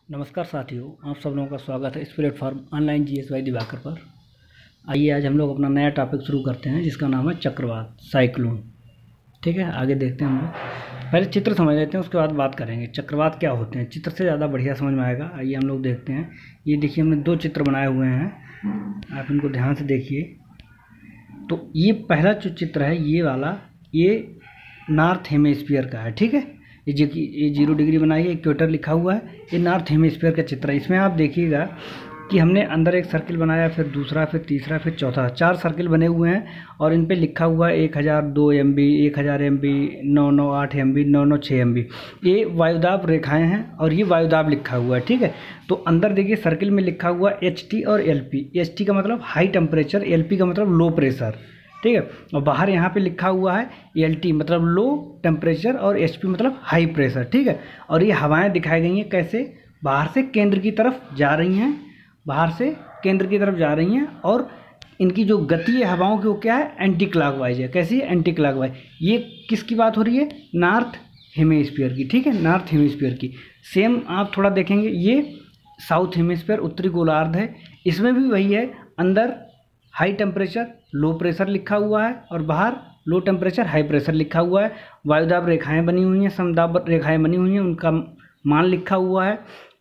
नमस्कार साथियों, आप सब लोगों का स्वागत है इस platform online GS bye Diwakar पर। आइए आज हम लोग अपना नया टॉपिक शुरू करते हैं जिसका नाम है चक्रवात साइक्लोन। ठीक है, आगे देखते हैं हम लोग। पहले चित्र समझ लेते हैं, उसके बाद बात करेंगे चक्रवात क्या होते हैं। चित्र से ज़्यादा बढ़िया समझ में आएगा। आइए हम लोग देखते हैं। ये देखिए, हमने दो चित्र बनाए हुए हैं, आप इनको ध्यान से देखिए। तो ये पहला जो चित्र है ये वाला, ये नॉर्थ हेमिस्फीयर का है। ठीक है, ये 0 डिग्री बनाई है, इक्वेटर लिखा हुआ है, ये नॉर्थ हेमिस्फीयर का चित्र है। इसमें आप देखिएगा कि हमने अंदर एक सर्किल बनाया, फिर दूसरा, फिर तीसरा, फिर चौथा, 4 सर्किल बने हुए हैं और इन पे लिखा हुआ है 1002 MB, 1000 MB, 998 MB, 996 MB। ये वायुदाब रेखाएं हैं और ये वायुदाब लिखा हुआ है। ठीक है, तो अंदर देखिए सर्किल में लिखा हुआ HT और LP। HT का मतलब हाई टेम्परेचर, LP का मतलब लो प्रेशर। ठीक है, और बाहर यहाँ पे लिखा हुआ है LT मतलब लो टेम्परेचर और HP मतलब हाई प्रेशर। ठीक है, और ये हवाएं दिखाई गई हैं कैसे, बाहर से केंद्र की तरफ जा रही हैं, बाहर से केंद्र की तरफ जा रही हैं और इनकी जो गति है हवाओं की वो क्या है, एंटी क्लॉकवाइज है। कैसी है, एंटी क्लॉकवाइज। ये किसकी बात हो रही है, नॉर्थ हेमिस्फीयर की। ठीक है, नॉर्थ हेमिस्फीयर की। सेम आप थोड़ा देखेंगे, ये साउथ हेमिस्फीयर उत्तरी गोलार्ध है, इसमें भी वही है, अंदर हाई टेम्परेचर लो प्रेशर लिखा हुआ है और बाहर लो टेम्परेचर हाई प्रेशर लिखा हुआ है। वायुदाब रेखाएं बनी हुई हैं, समदाब रेखाएं बनी हुई हैं, उनका मान लिखा हुआ है।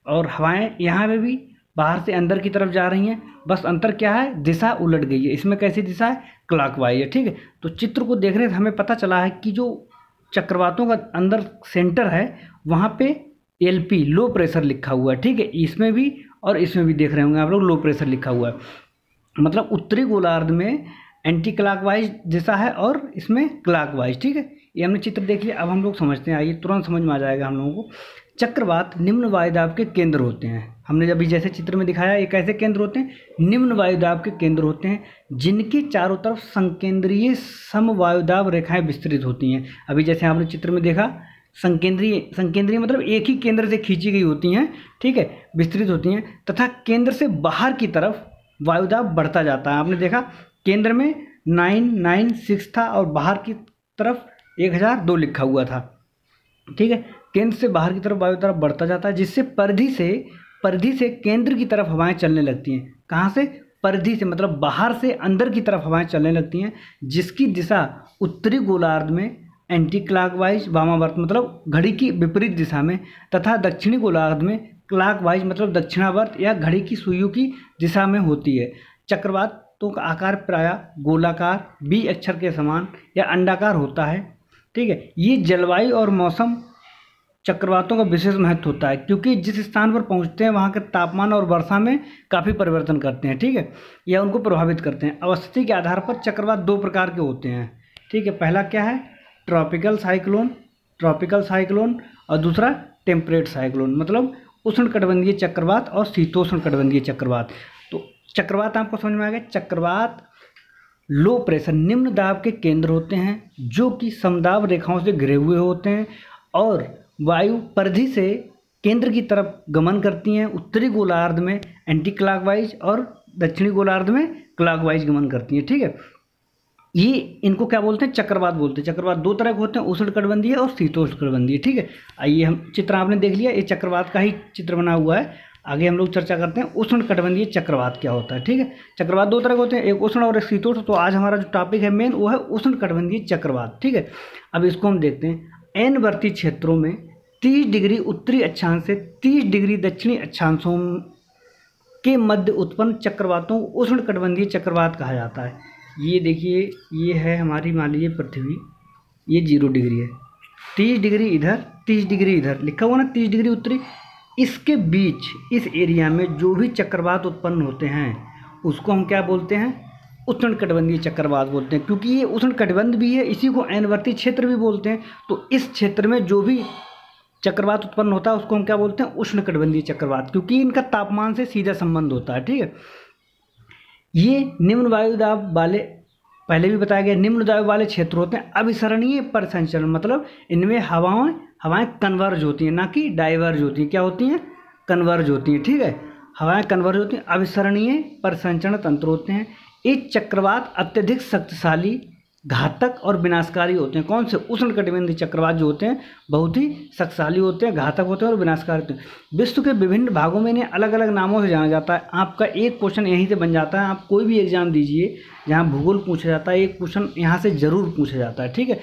और हवाएं यहाँ पे भी बाहर से अंदर की तरफ जा रही हैं, बस अंतर क्या है, दिशा उलट गई है। इसमें कैसी दिशा है, क्लॉकवाइज है। ठीक है, तो चित्र को देखने से हमें पता चला है कि जो चक्रवातों का अंदर सेंटर है वहाँ पे LP लो प्रेशर लिखा हुआ है। ठीक है, इसमें भी और इसमें भी देख रहे होंगे आप लोग, लो प्रेशर लिखा हुआ है। मतलब उत्तरी गोलार्ध में एंटी क्लॉकवाइज दिशा है और इसमें क्लॉकवाइज। ठीक है, ये हमने चित्र देख लिया। अब हम लोग समझते हैं, आइए तुरंत समझ में आ जाएगा हम लोगों को। चक्रवात निम्न वायुदाब के केंद्र होते हैं। हमने अभी जैसे चित्र में दिखाया, ये कैसे केंद्र होते हैं, निम्न वायुदाब के केंद्र होते हैं जिनके चारों तरफ संकेंद्रीय समवायुदाब रेखाएं विस्तृत होती हैं। अभी जैसे आपने चित्र में देखा, संकेंद्रीय मतलब एक ही केंद्र से खींची गई होती हैं। ठीक है, विस्तृत होती हैं तथा केंद्र से बाहर की तरफ वायुदाब बढ़ता जाता है। आपने देखा केंद्र में 996 था और बाहर की तरफ 1002 लिखा हुआ था। ठीक है, केंद्र से बाहर की तरफ वायुदाब बढ़ता जाता है, जिससे परिधि से केंद्र की तरफ हवाएं चलने लगती हैं। कहाँ से, परिधि से मतलब बाहर से अंदर की तरफ हवाएं चलने लगती हैं, जिसकी दिशा उत्तरी गोलार्ध में एंटी क्लॉकवाइज वामावर्त मतलब घड़ी की विपरीत दिशा में, तथा दक्षिणी गोलार्ध में क्लॉकवाइज मतलब दक्षिणावर्त या घड़ी की सुइयों की दिशा में होती है। चक्रवातों का आकार प्रायः गोलाकार, B अक्षर के समान या अंडाकार होता है। ठीक है, ये जलवायु और मौसम चक्रवातों का विशेष महत्व होता है, क्योंकि जिस स्थान पर पहुंचते हैं वहां के तापमान और वर्षा में काफ़ी परिवर्तन करते हैं। ठीक है, या उनको प्रभावित करते हैं। अवस्थिति के आधार पर चक्रवात 2 प्रकार के होते हैं। ठीक है, पहला क्या है, ट्रॉपिकल साइक्लोन और दूसरा टेम्परेट साइक्लोन मतलब उष्णकटिबंधीय चक्रवात और शीतोष्ण कटिबंधीय चक्रवात। तो चक्रवात आपको समझ में आ गया। चक्रवात लो प्रेशर निम्न दाब के केंद्र होते हैं जो कि समदाब रेखाओं से घिरे हुए होते हैं और वायु परिधि से केंद्र की तरफ गमन करती हैं। उत्तरी गोलार्ध में एंटी क्लॉकवाइज और दक्षिणी गोलार्ध में क्लॉकवाइज गमन करती हैं। ठीक है, ये इनको क्या बोलते हैं, चक्रवात बोलते हैं। चक्रवात 2 तरह के होते हैं, उष्णकटिबंधीय और शीतोष्ण कटिबंधीय। ठीक है, आइए हम चित्र आपने देख लिया, ये चक्रवात का ही चित्र बना हुआ है। आगे हम लोग चर्चा करते हैं उष्णकटिबंधीय चक्रवात क्या होता है। ठीक है, चक्रवात 2 तरह के होते हैं, एक उष्ण और एक शीतोष्ण। तो आज हमारा जो टॉपिक है मेन वो है उष्णकटिबंधीय चक्रवात। ठीक है, अब इसको हम देखते हैं। N वर्ती क्षेत्रों में 30 डिग्री उत्तरी अक्षांश से 30 डिग्री दक्षिणी अक्षांशों के मध्य उत्पन्न चक्रवातों को उष्णकटिबंधीय चक्रवात कहा जाता है। ये देखिए, ये है हमारी मान लीजिए पृथ्वी, ये 0 डिग्री है, 30 डिग्री इधर 30 डिग्री इधर लिखा हुआ ना, 30 डिग्री उत्तरी। इसके बीच इस एरिया में जो भी चक्रवात उत्पन्न होते हैं उसको हम क्या बोलते हैं, उष्णकटिबंधीय चक्रवात बोलते हैं। क्योंकि ये उष्णकटिबंध भी है, इसी को N वर्ती क्षेत्र भी बोलते हैं। तो इस क्षेत्र में जो भी चक्रवात उत्पन्न होता है उसको हम क्या बोलते हैं, उष्णकटिबंधीय चक्रवात, क्योंकि इनका तापमान से सीधा संबंध होता है। ठीक है, ये निम्न वायुदाब वाले, पहले भी बताया गया, निम्न दाब वाले क्षेत्र होते हैं। अभिसरणीय परिसंचरण मतलब इनमें हवाएं कन्वर्ज होती हैं, ना कि डाइवर्ज होती हैं। क्या होती हैं, कन्वर्ज होती हैं। ठीक है, हवाएं कन्वर्ज होती हैं, अभिसरणीय परिसंचरण तंत्र होते हैं। ये चक्रवात अत्यधिक शक्तिशाली घातक और विनाशकारी होते हैं। कौन से? उष्णकटिबंधीय चक्रवात जो होते हैं बहुत ही शक्तिशाली होते हैं, घातक होते हैं और विनाशकारी होते हैं। विश्व के विभिन्न भागों में इन्हें अलग अलग नामों से जाना जाता है। आपका एक क्वेश्चन यहीं से बन जाता है, आप कोई भी एग्जाम दीजिए जहाँ भूगोल पूछा जाता है, एक क्वेश्चन यहाँ से जरूर पूछा जाता है, ठीक है।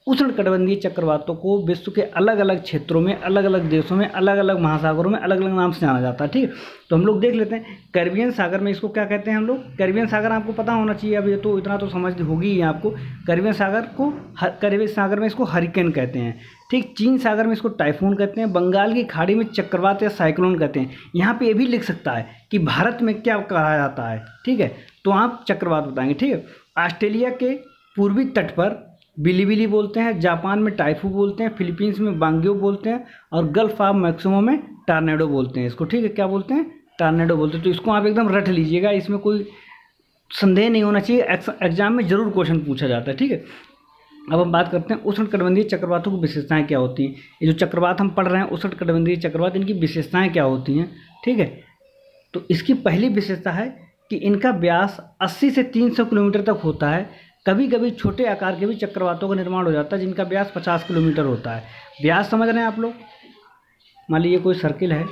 उष्णकटिबंधीय चक्रवातों को विश्व के अलग अलग क्षेत्रों में, अलग अलग देशों में, अलग अलग महासागरों में अलग अलग नाम से जाना जाता है, ठीक है। तो हम लोग देख लेते हैं कैरिबियन सागर में इसको क्या कहते हैं हम लोग। कैरिबियन सागर आपको पता होना चाहिए, अब ये तो इतना तो समझ होगी ही आपको। कैरिबियन सागर में इसको हरिकेन कहते हैं, ठीक। चीन सागर में इसको टाइफून कहते हैं। बंगाल की खाड़ी में चक्रवात या साइक्लोन कहते हैं। यहाँ पे ये भी लिख सकता है कि भारत में क्या कहा जाता है, ठीक है, तो आप चक्रवात बताएंगे, ठीक है। ऑस्ट्रेलिया के पूर्वी तट पर बिलीबिली बोलते हैं, जापान में टाइफू बोलते हैं, फिलीपींस में बांग्यो बोलते हैं और गल्फ ऑफ मैक्सिमो में टॉर्नेडो बोलते हैं इसको, ठीक है। क्या बोलते हैं? टॉर्नेडो बोलते हैं। तो इसको आप एकदम रट लीजिएगा, इसमें कोई संदेह नहीं होना चाहिए, एग्जाम में जरूर क्वेश्चन पूछा जाता है, ठीक है। अब हम बात करते हैं उष्णकटिबंधीय चक्रवातों की विशेषताएं क्या होती हैं। ये जो चक्रवात हम पढ़ रहे हैं उष्णकटिबंधीय चक्रवात, इनकी विशेषताएं क्या होती हैं, ठीक है। तो इसकी पहली विशेषता है कि इनका व्यास 80 से 300 किलोमीटर तक होता है। कभी कभी छोटे आकार के भी चक्रवातों का निर्माण हो जाता है जिनका व्यास 50 किलोमीटर होता है। व्यास समझ रहे हैं आप लोग? मान लीजिए कोई सर्किल है,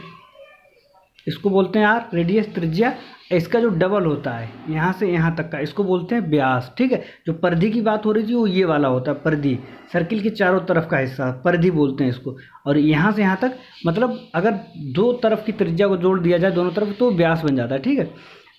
इसको बोलते हैं आर, रेडियस त्रिज्या, इसका जो डबल होता है यहाँ से यहाँ तक का, इसको बोलते हैं व्यास, ठीक है। जो परिधि की बात हो रही थी वो ये वाला होता है, परिधि, सर्किल के चारों तरफ का हिस्सा, परिधि बोलते हैं इसको। और यहाँ से यहाँ तक, मतलब अगर दो तरफ की त्रिज्या को जोड़ दिया जाए दोनों तरफ तो व्यास बन जाता है, ठीक है।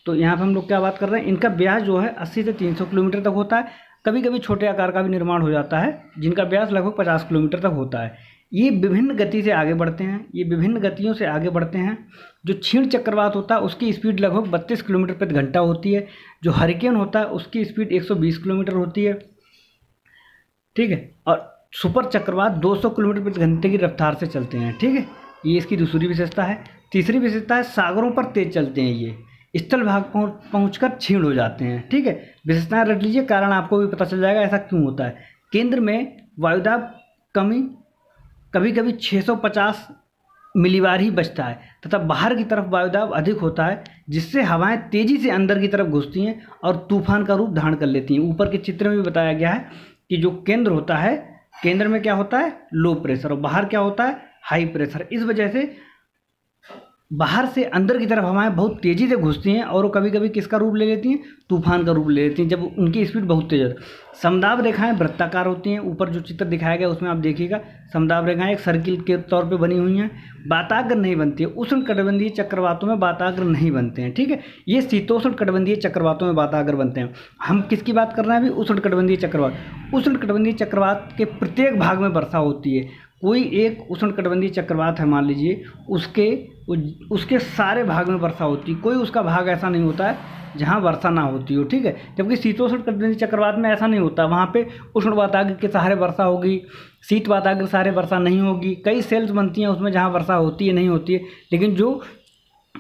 तो यहाँ पर हम लोग क्या बात कर रहे हैं, इनका व्यास जो है 80 से 300 किलोमीटर तक होता है। कभी कभी छोटे आकार का भी निर्माण हो जाता है जिनका व्यास लगभग 50 किलोमीटर तक होता है। ये विभिन्न गति से आगे बढ़ते हैं, ये विभिन्न गतियों से आगे बढ़ते हैं। जो क्षीण चक्रवात होता है उसकी स्पीड लगभग 32 किलोमीटर प्रति घंटा होती है। जो हरिकेन होता है उसकी स्पीड 120 किलोमीटर होती है, ठीक है। और सुपर चक्रवात 200 किलोमीटर प्रति घंटे की रफ्तार से चलते हैं, ठीक है। ये इसकी दूसरी विशेषता है। तीसरी विशेषता है सागरों पर तेज चलते हैं, ये स्थल भाग पहुंचकर क्षीण हो जाते हैं, ठीक है। विशेषताएं रख लीजिए, कारण आपको भी पता चल जाएगा ऐसा क्यों होता है। केंद्र में वायुदाब कमी कभी कभी 650 मिलीबार ही बचता है तथा बाहर की तरफ वायुदाब अधिक होता है जिससे हवाएं तेजी से अंदर की तरफ घुसती हैं और तूफान का रूप धारण कर लेती हैं। ऊपर के चित्र में भी बताया गया है कि जो केंद्र होता है, केंद्र में क्या होता है? लो प्रेशर, और बाहर क्या होता है? High pressure. इस वजह से बाहर से अंदर की तरफ हवाएं बहुत तेज़ी से घुसती हैं और वो कभी कभी किसका रूप ले लेती हैं? तूफान का रूप ले लेती हैं जब उनकी स्पीड बहुत तेज होती है। समदाब रेखाएं वृत्ताकार होती हैं। ऊपर जो चित्र दिखाया गया उसमें आप देखिएगा समदाब रेखाएं एक सर्किल के तौर पे बनी हुई हैं। वाताग्र नहीं बनती है। उष्णकटिबंधीय चक्रवातों में वाताग्र नहीं बनते हैं, ठीक है। ये शीतोष्णकटिबंधीय चक्रवातों में वाताग्र बनते हैं। हम किसकी बात कर रहे हैं अभी? उष्णकटिबंधीय चक्रवात। उष्णकटिबंधीय चक्रवात के प्रत्येक भाग में वर्षा होती है। कोई एक उष्णकटिबंधीय चक्रवात है मान लीजिए, उसके सारे भाग में वर्षा होती है। कोई उसका भाग ऐसा नहीं होता है जहाँ वर्षा ना होती हो, ठीक है। जबकि शीतोष्णकटिबंधीय चक्रवात में ऐसा नहीं होता, वहाँ पे उष्ण वाताग्र के सहारे वर्षा होगी, शीत वाताग्र के सहारे वर्षा नहीं होगी। कई सेल्स बनती हैं उसमें जहाँ वर्षा होती है नहीं होती है, लेकिन जो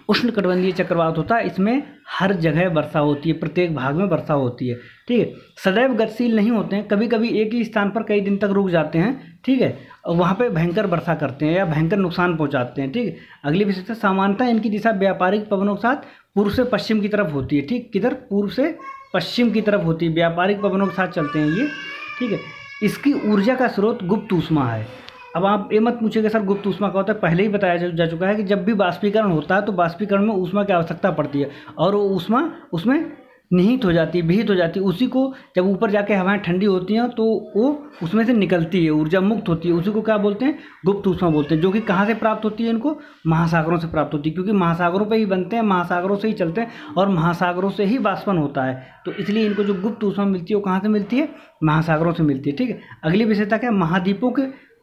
उष्णकटिबंधीय चक्रवात होता है इसमें हर जगह वर्षा होती है, प्रत्येक भाग में वर्षा होती है, ठीक है। सदैव गतिशील नहीं होते हैं, कभी कभी एक ही स्थान पर कई दिन तक रुक जाते हैं, ठीक है, और वहाँ पे भयंकर वर्षा करते हैं या भयंकर नुकसान पहुँचाते हैं, ठीक है। अगली विशेषता, सामान्यतः इनकी दिशा व्यापारिक पवनों के साथ पूर्व से पश्चिम की तरफ होती है, ठीक। किधर? पूर्व से पश्चिम की तरफ होती है, व्यापारिक पवनों के साथ चलते हैं ये, ठीक है। इसकी ऊर्जा का स्रोत गुप्त ऊष्मा है। अब आप ये मत पूछिएगा सर गुप्त ऊष्मा क्या होता है, पहले ही बताया जा चुका है कि जब भी बाष्पीकरण होता है तो बाष्पीकरण में ऊष्मा की आवश्यकता पड़ती है और वो ऊष्मा उसमें निहित हो जाती है, विहित हो जाती है। उसी को जब ऊपर जाके हवाएं ठंडी होती हैं तो वो उसमें से निकलती है, ऊर्जा मुक्त होती है, उसी को क्या बोलते हैं? गुप्त ऊष्मा बोलते हैं। जो कि कहाँ से प्राप्त होती है? इनको महासागरों से प्राप्त होती है, क्योंकि महासागरों पे ही बनते हैं, महासागरों से ही चलते हैं और महासागरों से ही बाष्पन होता है। तो इसलिए इनको जो गुप्त ऊष्मा मिलती है वो कहाँ से मिलती है? महासागरों से मिलती है, ठीक है। अगली विशेषता क्या है?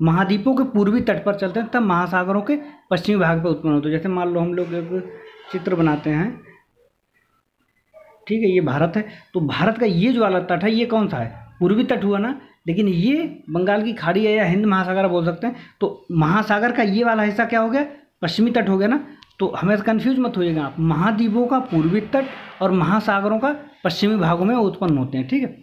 महाद्वीपों के पूर्वी तट पर चलते हैं तब महासागरों के पश्चिमी भाग पर उत्पन्न होते हैं। जैसे मान लो हम लोग एक चित्र बनाते हैं, ठीक है, ये भारत है, तो भारत का ये जो वाला तट है ये कौन सा है? पूर्वी तट हुआ ना, लेकिन ये बंगाल की खाड़ी है या हिंद महासागर बोल सकते हैं। तो महासागर का ये वाला हिस्सा क्या हो गया? पश्चिमी तट हो गया ना। तो हमें कन्फ्यूज मत होइएगा आप, महाद्वीपों का पूर्वी तट और महासागरों का पश्चिमी भागों में उत्पन्न होते हैं, ठीक है।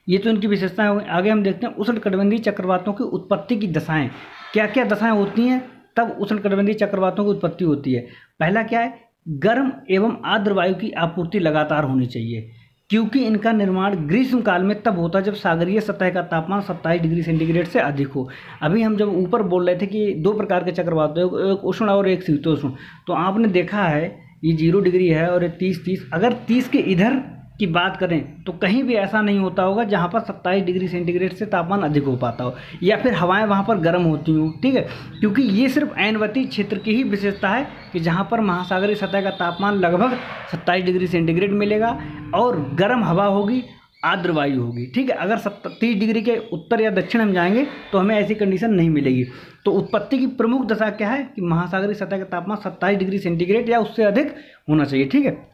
ये तो इनकी विशेषताएं हो गई। आगे हम देखते हैं उष्णकटिबंधीय चक्रवातों की उत्पत्ति की दशाएं। क्या क्या दशाएं होती हैं तब उष्णकटिबंधीय चक्रवातों की उत्पत्ति होती है? पहला क्या है? गर्म एवं आर्द्र वायु की आपूर्ति लगातार होनी चाहिए। क्योंकि इनका निर्माण ग्रीष्म काल में तब होता है जब सागरीय सतह का तापमान 27 डिग्री सेंटीग्रेड से अधिक हो। अभी हम जब ऊपर बोल रहे थे कि 2 प्रकार के चक्रवात होते हैं, एक उष्ण और एक शीतोष्ण, तो आपने देखा है ये 0 डिग्री है और ये 30 अगर 30 के इधर की बात करें तो कहीं भी ऐसा नहीं होता होगा जहाँ पर 27 डिग्री सेंटीग्रेड से तापमान अधिक हो पाता हो या फिर हवाएं वहाँ पर गर्म होती हों, ठीक है। क्योंकि ये सिर्फ ऐनवती क्षेत्र की ही विशेषता है कि जहाँ पर महासागरीय सतह का तापमान लगभग 27 डिग्री सेंटीग्रेड मिलेगा और गर्म हवा होगी, आर्द्र वायु होगी, ठीक है। अगर 30 डिग्री के उत्तर या दक्षिण हम जाएंगे तो हमें ऐसी कंडीशन नहीं मिलेगी। तो उत्पत्ति की प्रमुख दशा क्या है कि महासागरीय सतह का तापमान 27 डिग्री सेंटीग्रेड या उससे अधिक होना चाहिए, ठीक है।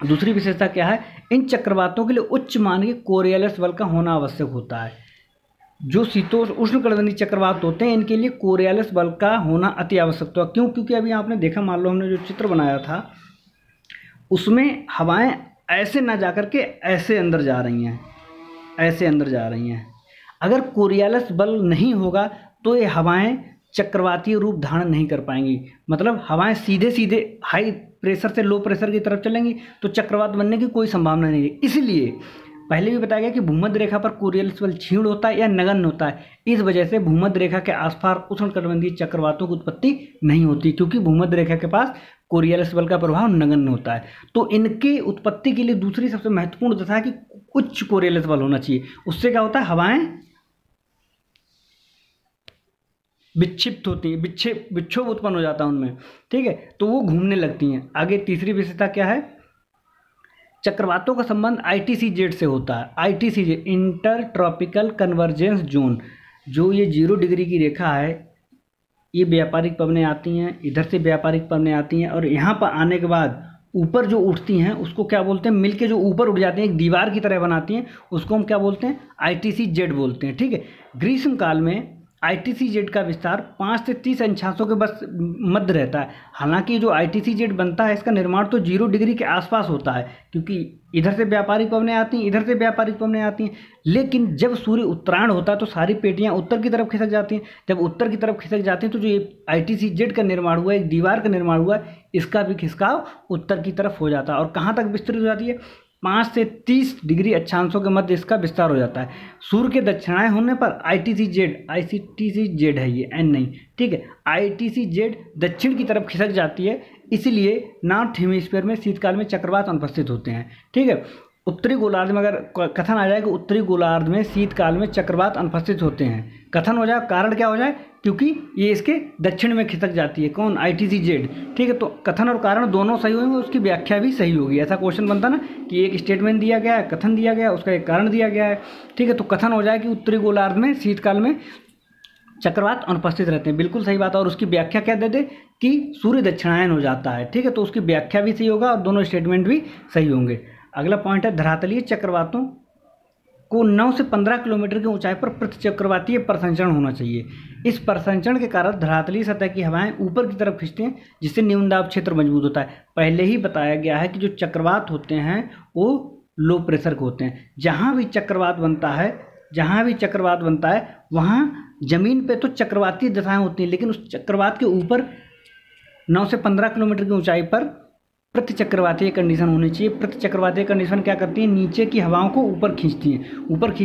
दूसरी विशेषता क्या है, इन चक्रवातों के लिए उच्च मान के कोरियोलिस बल का होना आवश्यक होता है। जो शीतोष्ण उष्णकटिबंधीय चक्रवात होते हैं इनके लिए कोरियोलिस बल का होना अति आवश्यक होता है। क्यों? क्योंकि अभी आपने देखा, मान लो हमने जो चित्र बनाया था उसमें हवाएं ऐसे ना जाकर के ऐसे अंदर जा रही हैं, ऐसे अंदर जा रही हैं। अगर कोरियोलिस बल नहीं होगा तो ये हवाएं चक्रवातीय रूप धारण नहीं कर पाएंगी, मतलब हवाएं सीधे सीधे हाई प्रेशर से लो प्रेशर की तरफ चलेंगी तो चक्रवात बनने की कोई संभावना नहीं है। इसलिए पहले भी बताया गया कि भूमध्य रेखा पर कोरियोलिस बल क्षीण होता है या नगण्य होता है। इस वजह से भूमध्य रेखा के आसपास उष्णकटिबंधीय चक्रवातों की उत्पत्ति नहीं होती, क्योंकि भूमध्य रेखा के पास कोरियोलिस बल का प्रभाव नगण्य होता है। तो इनकी उत्पत्ति के लिए दूसरी सबसे महत्वपूर्ण दशा है कि उच्च कोरियोलिस बल होना चाहिए। उससे क्या होता है, हवाएं विक्षिप्त होती हैं, विक्षोभ उत्पन्न हो जाता है उनमें, ठीक है, तो वो घूमने लगती हैं। आगे तीसरी विशेषता क्या है, चक्रवातों का संबंध ITCZ से होता है। ITCZ inter tropical convergence zone, जो ये 0 डिग्री की रेखा है, ये व्यापारिक पवनें आती हैं, इधर से व्यापारिक पवनें आती हैं और यहाँ पर आने के बाद ऊपर जो उठती हैं उसको क्या बोलते हैं, मिलके जो ऊपर उठ जाती हैं एक दीवार की तरह बनाती हैं, उसको हम क्या बोलते हैं, ITCZ बोलते हैं, ठीक है। ग्रीष्म काल में ITCZ का विस्तार 5 से 30 अंशांशों के बस मध्य रहता है। हालांकि जो ITCZ बनता है इसका निर्माण तो 0 डिग्री के आसपास होता है, क्योंकि इधर से व्यापारिक पवनें आती हैं, इधर से व्यापारिक पवनें आती हैं। लेकिन जब सूर्य उत्तरायण होता है तो सारी पेटियां उत्तर की तरफ खिसक जाती हैं। जब उत्तर की तरफ खिसक जाती हैं तो जो ये ITCZ का निर्माण हुआ, एक दीवार का निर्माण हुआ, इसका भी खिसकाव उत्तर की तरफ हो जाता है। और कहाँ तक विस्तृत हो जाती है, 5 से 30 डिग्री अक्षांशों के मध्य इसका विस्तार हो जाता है। सूर्य के दक्षिणायन होने पर ITCZ है, ये N नहीं, ठीक है, ITCZ दक्षिण की तरफ खिसक जाती है, इसलिए नॉर्थ हेमिस्फीयर में शीतकाल में चक्रवात अनुपस्थित होते हैं, ठीक है। उत्तरी गोलार्ध में अगर कथन आ जाए कि उत्तरी गोलार्ध में शीतकाल में चक्रवात अनुपस्थित होते हैं, कथन हो जाए, कारण क्या हो जाए, क्योंकि ये इसके दक्षिण में खिसक जाती है, कौन, ITCZ, ठीक है। तो कथन और कारण दोनों सही होंगे, उसकी व्याख्या भी सही होगी। ऐसा क्वेश्चन बनता ना कि एक स्टेटमेंट दिया गया है, कथन दिया गया, उसका एक कारण दिया गया है, ठीक है। तो कथन हो जाए कि उत्तरी गोलार्ध में शीतकाल में चक्रवात अनुपस्थित रहते हैं, बिल्कुल सही बात है। और उसकी व्याख्या क्या दे दे कि सूर्य दक्षिणायन हो जाता है, ठीक है। तो उसकी व्याख्या भी सही होगा और दोनों स्टेटमेंट भी सही होंगे। अगला पॉइंट है, धरातलीय चक्रवातों को 9 से 15 किलोमीटर की ऊंचाई पर प्रतिचक्रवातीय प्रसंचरण होना चाहिए। इस प्रसंचरण के कारण धरातलीय सतह की हवाएं ऊपर की तरफ खींचती हैं, जिससे न्यून दाब क्षेत्र मजबूत होता है। पहले ही बताया गया है कि जो चक्रवात होते हैं वो लो प्रेशर के होते हैं। जहाँ भी चक्रवात बनता है वहाँ जमीन पे तो चक्रवातीय दशाएं होती हैं, लेकिन उस चक्रवात के ऊपर 9 से 15 किलोमीटर की ऊंचाई पर प्रतिचक्रवातीय कंडीशन होनी चाहिए। प्रतिचक्रवातीय कंडीशन क्या करती है, नीचे की हवाओं को ऊपर खींचती है,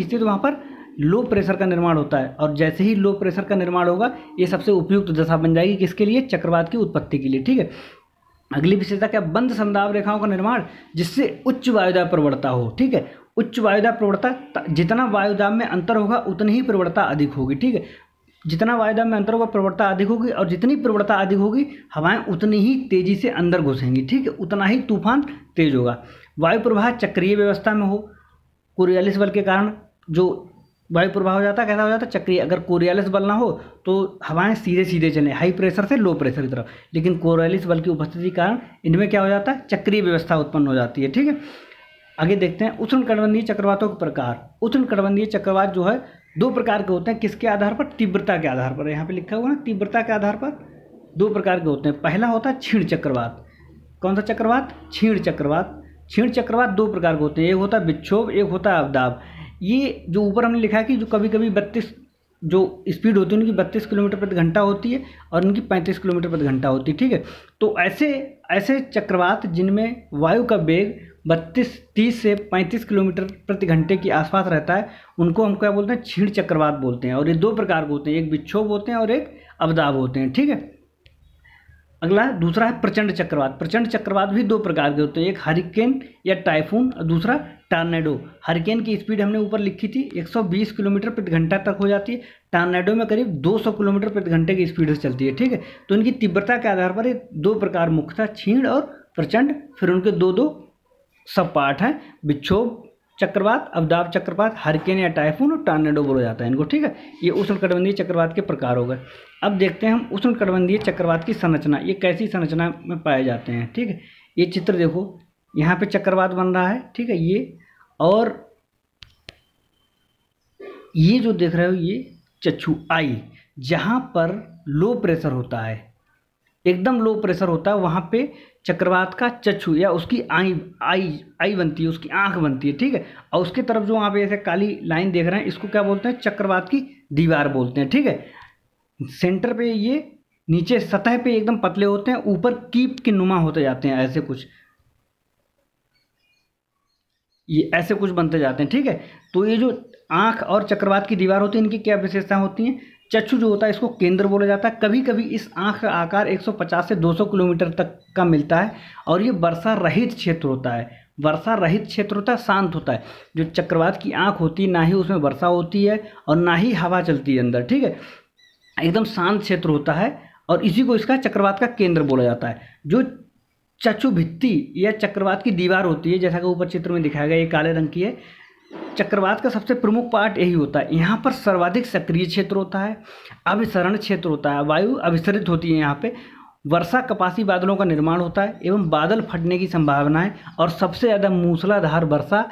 तो वहाँ पर लो प्रेशर का निर्माण होता है। और जैसे ही लो प्रेशर का निर्माण होगा ये सबसे उपयुक्त दशा बन जाएगी, किसके लिए, चक्रवात की उत्पत्ति के लिए, ठीक है। अगली विशेषता क्या, बंद समदाब रेखाओं का निर्माण जिससे उच्च वायुदाब प्रवणता हो, ठीक है। उच्च वायुदाब प्रवणता, जितना वायुदाब में अंतर होगा उतनी ही प्रवणता अधिक होगी, ठीक है। जितना वायुदाब में अंतर होगा प्रवणता अधिक होगी, और जितनी प्रवणता अधिक होगी हवाएं उतनी ही तेजी से अंदर घुसेंगी, ठीक है, उतना ही तूफान तेज होगा। वायु प्रवाह चक्रीय व्यवस्था में हो, कोरियोलिस बल के कारण जो वायु प्रवाह हो जाता है, कैसा हो जाता है, चक्रीय। अगर कोरियोलिस बल ना हो तो हवाएं सीधे सीधे चलें, हाई प्रेशर से लो प्रेशर की तरफ, लेकिन कोरियोलिस बल की उपस्थिति के कारण इनमें क्या हो जाता है, चक्रीय व्यवस्था उत्पन्न हो जाती है, ठीक है। आगे देखते हैं उष्णकटिबंधीय चक्रवातों के प्रकार। उष्णकटिबंधीय चक्रवात जो है 2 प्रकार के होते हैं, किसके आधार पर, तीव्रता के आधार पर। यहाँ पे लिखा हुआ है तीव्रता के आधार पर 2 प्रकार के होते हैं। पहला होता है क्षीण चक्रवात। कौन सा चक्रवात, क्षीण चक्रवात। क्षीण चक्रवात 2 प्रकार के होते हैं, एक होता है विक्षोभ, एक होता है अवदाब। ये जो ऊपर हमने लिखा है कि जो कभी कभी 32 जो स्पीड होती है उनकी 32 किलोमीटर प्रति घंटा होती है और उनकी 35 किलोमीटर प्रति घंटा होती है, ठीक है। तो ऐसे चक्रवात जिनमें वायु का वेग 30 से 35 किलोमीटर प्रति घंटे के आसपास रहता है, उनको हम क्या बोलते हैं, क्षीण चक्रवात बोलते हैं। और ये दो प्रकार के होते हैं, एक विक्षोभ होते हैं और एक अवदाब होते हैं, ठीक है। अगला दूसरा है प्रचंड चक्रवात। प्रचंड चक्रवात भी दो प्रकार के होते हैं, एक हरिकेन या टाइफून और दूसरा टॉर्नेडो। हरिकेन की स्पीड हमने ऊपर लिखी थी 120 किलोमीटर प्रति घंटा तक हो जाती है, टॉर्नेडो में करीब 200 किलोमीटर प्रति घंटे की स्पीड से चलती है, ठीक है। तो इनकी तीव्रता के आधार पर ये दो प्रकार मुख्यतः क्षीण और प्रचंड, फिर उनके दो दो सब पार्ट हैं, विक्षोभ चक्रवात, अवदाब चक्रवात, हरिकेन या टाइफून और टॉर्नेडो बोला जाता है इनको, ठीक है। ये उष्णकटिबंधीय चक्रवात के प्रकार हो गए। अब देखते हैं हम उष्णकटिबंधीय चक्रवात की संरचना, ये कैसी संरचना में पाए जाते हैं, ठीक है। ये चित्र देखो, यहाँ पे चक्रवात बन रहा है, ठीक है, ये, और ये जो देख रहे हो ये चक्षु आई, जहाँ पर लो प्रेशर होता है, एकदम लो प्रेशर होता है, वहाँ पे चक्रवात का चक्षु या उसकी आई बनती है, उसकी आंख बनती है, ठीक है। और उसके तरफ जो वहाँ पे ऐसे काली लाइन देख रहे हैं, इसको क्या बोलते हैं, चक्रवात की दीवार बोलते हैं, ठीक है। सेंटर पे ये, नीचे सतह पे एकदम पतले होते हैं, ऊपर कीप के नुमा होते जाते हैं, ऐसे कुछ, ये ऐसे कुछ बनते जाते हैं, ठीक है। तो ये जो आंख और चक्रवात की दीवार होती है, इनकी क्या विशेषता होती हैं। चक्षु जो होता है इसको केंद्र बोला जाता है। कभी कभी इस आंख का आकार 150 से 200 किलोमीटर तक का मिलता है, और ये वर्षा रहित क्षेत्र होता है। वर्षा रहित क्षेत्र होता है, शांत होता है। जो चक्रवात की आंख होती है, ना ही उसमें वर्षा होती है और ना ही हवा चलती है अंदर, ठीक है, एकदम शांत क्षेत्र होता है, और इसी को इसका चक्रवात का केंद्र बोला जाता है। जो चक्षु भित्ति या चक्रवात की दीवार होती है, जैसा कि ऊपर चित्र में दिखाया गया, ये काले रंग की है, चक्रवात का सबसे प्रमुख पार्ट यही होता है। यहाँ पर सर्वाधिक सक्रिय क्षेत्र होता है, अभिसरण क्षेत्र होता है, वायु अभिसरित होती है यहाँ पे, वर्षा कपासी बादलों का निर्माण होता है एवं बादल फटने की संभावना है, और सबसे ज़्यादा मूसलाधार वर्षा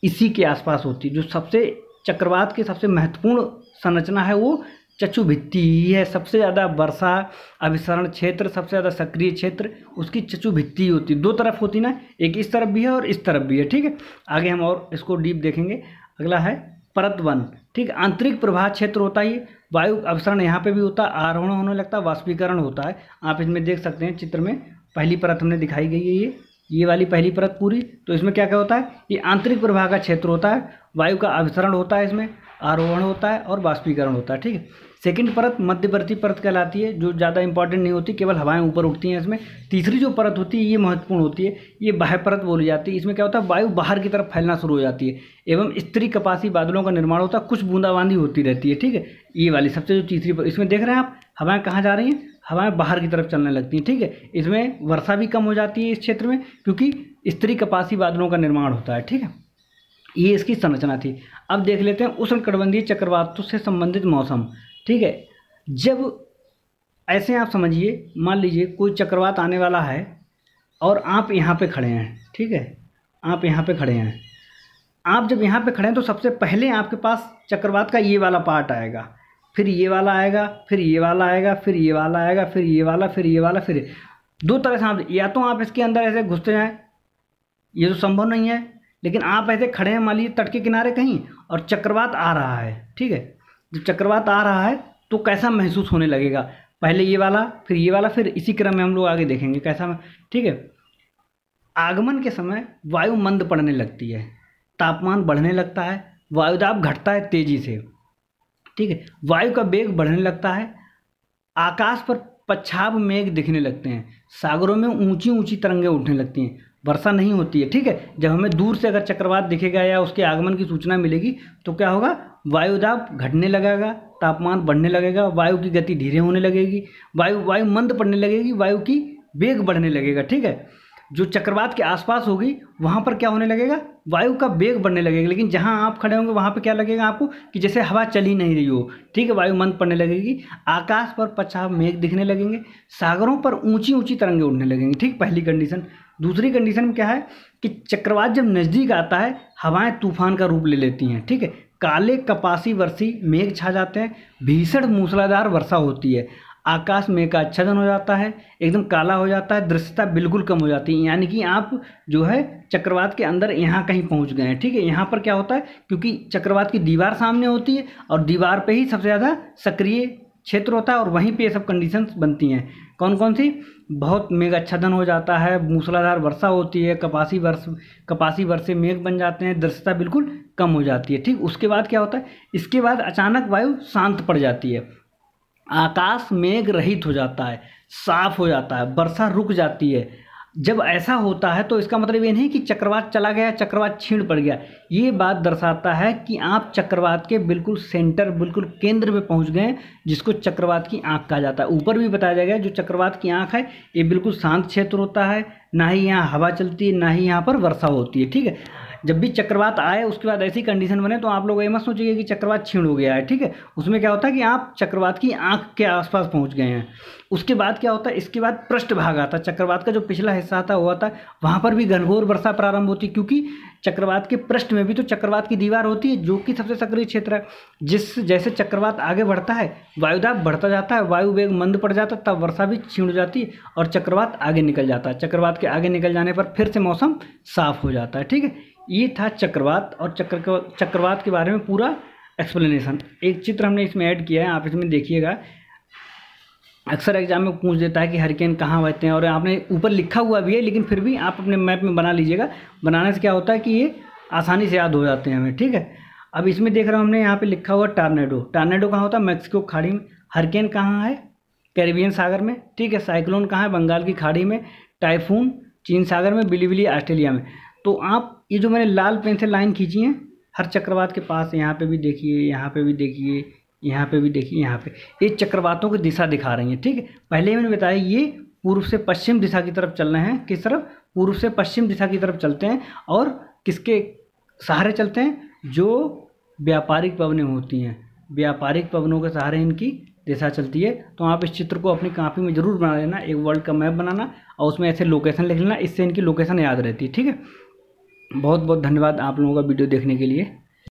इसी के आसपास होती है। जो सबसे चक्रवात की सबसे महत्वपूर्ण संरचना है वो चक्षु भित्ति ही है। सबसे ज़्यादा वर्षा, अभिसरण क्षेत्र, सबसे ज़्यादा सक्रिय क्षेत्र उसकी चक्षु भित्ति होती है। दो तरफ होती ना, एक इस तरफ भी है और इस तरफ भी है, ठीक है। आगे हम और इसको डीप देखेंगे। अगला है परत वन, ठीक है, आंतरिक प्रवाह क्षेत्र होता है। ये वायु अभिसरण यहाँ पे भी होता है, आरोहण होने लगता है, वाष्पीकरण होता है। आप इसमें देख सकते हैं चित्र में, पहली परत हमने दिखाई गई है, ये वाली पहली परत पूरी। तो इसमें क्या क्या होता है, ये आंतरिक प्रवाह का क्षेत्र होता है, वायु का अभिसरण होता है, इसमें आरोहण होता है और वाष्पीकरण होता है, ठीक है। सेकंड परत मध्यवर्ती परत कहलाती है, जो ज़्यादा इंपॉर्टेंट नहीं होती, केवल हवाएं ऊपर उठती हैं इसमें। तीसरी जो परत होती है ये महत्वपूर्ण होती है, ये बाह्य परत बोली जाती है। इसमें क्या होता है, वायु बाहर की तरफ फैलना शुरू हो जाती है एवं स्त्री कपासी बादलों का निर्माण होता है, कुछ बूंदाबांदी होती रहती है, ठीक है। ये वाली सबसे जो तीसरी परत, इसमें देख रहे हैं आप, हवाएं कहाँ जा रही हैं, हवाएं बाहर की तरफ चलने लगती हैं, ठीक है। इसमें वर्षा भी कम हो जाती है इस क्षेत्र में, क्योंकि स्त्री कपासी बादलों का निर्माण होता है, ठीक है। ये इसकी संरचना थी। अब देख लेते हैं उष्णकटिबंधीय चक्रवातों से संबंधित मौसम, ठीक है। जब ऐसे आप समझिए, मान लीजिए कोई चक्रवात आने वाला है और आप यहाँ पे खड़े हैं, ठीक है, आप यहाँ पे खड़े हैं। आप जब यहाँ पे खड़े हैं तो सबसे पहले आपके पास चक्रवात का ये वाला पार्ट आएगा, फिर ये वाला आएगा, फिर ये वाला आएगा, फिर ये वाला आएगा, फिर ये वाला, फिर ये वाला, फिर दो तरह से आप, या तो आप इसके अंदर ऐसे घुसते जाएँ, ये तो संभव नहीं है, लेकिन आप ऐसे खड़े हैं मान लीजिए तट के किनारे कहीं, और चक्रवात आ रहा है, ठीक है। जब चक्रवात आ रहा है तो कैसा महसूस होने लगेगा, पहले ये वाला, फिर ये वाला, फिर इसी क्रम में हम लोग आगे देखेंगे कैसा, ठीक है। आगमन के समय वायु मंद पड़ने लगती है, तापमान बढ़ने लगता है, वायुदाब घटता है तेजी से, ठीक है, वायु का वेग बढ़ने लगता है, आकाश पर पच्छाव मेघ दिखने लगते हैं, सागरों में ऊंची ऊंची तरंगें उठने लगती हैं, वर्षा नहीं होती है, ठीक है। जब हमें दूर से अगर चक्रवात दिखेगा या उसके आगमन की सूचना मिलेगी तो क्या होगा, वायुदाब घटने लगेगा, तापमान बढ़ने लगेगा, वायु की गति धीरे होने लगेगी, वायु मंद पड़ने लगेगी, वायु की वेग बढ़ने लगेगा, ठीक है। जो चक्रवात के आसपास होगी वहाँ पर क्या होने लगेगा, वायु का वेग बढ़ने लगेगा, लेकिन जहाँ आप खड़े होंगे वहाँ पे क्या लगेगा आपको कि जैसे हवा चल ही नहीं रही हो, ठीक है, वायु मंद पड़ने लगेगी, आकाश पर पच्छाव मेघ दिखने लगेंगे, सागरों पर ऊंची ऊंची तरंगें उठने लगेंगी, ठीक, पहली कंडीशन। दूसरी कंडीशन में क्या है कि चक्रवात जब नज़दीक आता है हवाएं तूफान का रूप ले लेती हैं, ठीक है, काले कपासी वर्षी मेघ छा जाते हैं, भीषण मूसलाधार वर्षा होती है, आकाश में का आच्छादन हो जाता है, एकदम काला हो जाता है, दृश्यता बिल्कुल कम हो जाती है, यानी कि आप जो है चक्रवात के अंदर यहाँ कहीं पहुँच गए हैं, ठीक है। यहाँ पर क्या होता है, क्योंकि चक्रवात की दीवार सामने होती है और दीवार पे ही सबसे ज़्यादा सक्रिय क्षेत्र होता है और वहीं पे ये सब कंडीशंस बनती हैं। कौन कौन सी? बहुत मेघाच्छादन हो जाता है, मूसलाधार वर्षा होती है, कपासी वर्षे मेघ बन जाते हैं, दृश्यता बिल्कुल कम हो जाती है। ठीक, उसके बाद क्या होता है? इसके बाद अचानक वायु शांत पड़ जाती है, आकाश मेघ रहित हो जाता है, साफ हो जाता है, वर्षा रुक जाती है। जब ऐसा होता है तो इसका मतलब ये नहीं कि चक्रवात चला गया, चक्रवात छीण पड़ गया। ये बात दर्शाता है कि आप चक्रवात के बिल्कुल सेंटर, बिल्कुल केंद्र में पहुंच गए, जिसको चक्रवात की आंख कहा जाता है। ऊपर भी बताया जाएगा जो चक्रवात की आंख है ये बिल्कुल शांत क्षेत्र होता है, ना ही यहाँ हवा चलती है, ना ही यहाँ पर वर्षा होती है। ठीक है, जब भी चक्रवात आए उसके बाद ऐसी कंडीशन बने तो आप लोग ये मत सोचिए कि चक्रवात क्षीण हो गया है। ठीक है, उसमें क्या होता है कि आप चक्रवात की आंख के आसपास पहुंच गए हैं। उसके बाद क्या होता है? इसके बाद पृष्ठ भाग आता है, चक्रवात का जो पिछला हिस्सा आता है वो आता है, वहाँ पर भी घनघोर वर्षा प्रारंभ होती है, क्योंकि चक्रवात के पृष्ठ में भी तो चक्रवात की दीवार होती है जो कि सबसे सक्रिय क्षेत्र है। जैसे चक्रवात आगे बढ़ता है, वायुदाब बढ़ता जाता है, वायु वेग मंद पड़ जाता है, तब वर्षा भी क्षीण हो जाती है और चक्रवात आगे निकल जाता है। चक्रवात के आगे निकल जाने पर फिर से मौसम साफ हो जाता है। ठीक है, ये था चक्रवात और चक्रवात के बारे में पूरा एक्सप्लेनेशन। एक चित्र हमने इसमें ऐड किया है, आप इसमें देखिएगा। अक्सर एग्जाम में पूछ देता है कि हरिकेन कहाँ बहते हैं, और आपने ऊपर लिखा हुआ भी है, लेकिन फिर भी आप अपने मैप में बना लीजिएगा। बनाने से क्या होता है कि ये आसानी से याद हो जाते हैं हमें। ठीक है, अब इसमें देख रहा हूँ हमने यहाँ पे लिखा हुआ टार्नेडो। टार्नेडो कहाँ होता है? मैक्सिको खाड़ी में। हरिकेन कहाँ है? कैरिबियन सागर में। ठीक है, साइक्लोन कहाँ है? बंगाल की खाड़ी में। टाइफून चीन सागर में। बिलीबिली ऑस्ट्रेलिया में। तो आप ये जो मैंने लाल पेन से लाइन खींची है हर चक्रवात के पास, यहाँ पे भी देखिए, यहाँ पे भी देखिए, यहाँ पे भी देखिए, यहाँ पे, ये चक्रवातों की दिशा दिखा रही है। ठीक है, पहले मैंने बताया ये पूर्व से पश्चिम दिशा की तरफ चल रहे हैं। किस तरफ? पूर्व से पश्चिम दिशा की तरफ चलते हैं। और किसके सहारे चलते हैं? जो व्यापारिक पवनें होती हैं, व्यापारिक पवनों के सहारे इनकी दिशा चलती है। तो आप इस चित्र को अपनी कॉपी में जरूर बना लेना, एक वर्ल्ड का मैप बनाना और उसमें ऐसे लोकेशन लिख लेना, इससे इनकी लोकेशन याद रहती है। ठीक है, बहुत बहुत धन्यवाद आप लोगों का वीडियो देखने के लिए।